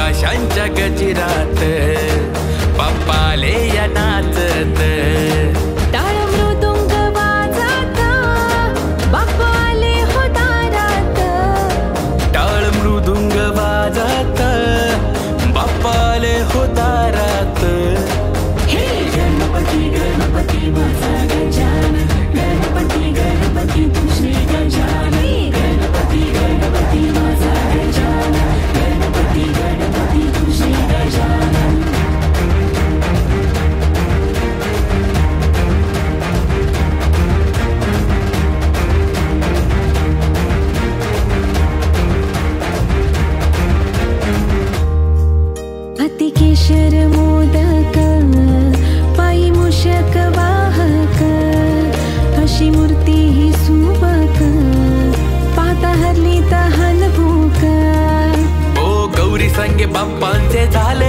आकाशांच्या गजिरात बाप्पाले या नाचत टाळ मृदुंग वाजत बाप्पा आले हो दारात टाळ मृदुंग वाजत बाप्पा आले हो दारात हे गणपती गणपती माझा गजानन गणपती गणपती तू श्री गजानन गणपती गणपती माझा गजानन गणपती गणपती तू श्री गजानन अतिकेशर मोदक पायी मूषक वाहक अशी मूर्ती ही सुबक पाता हरली तहान भूक ओ गौरी संगे बाप्पांचे झाले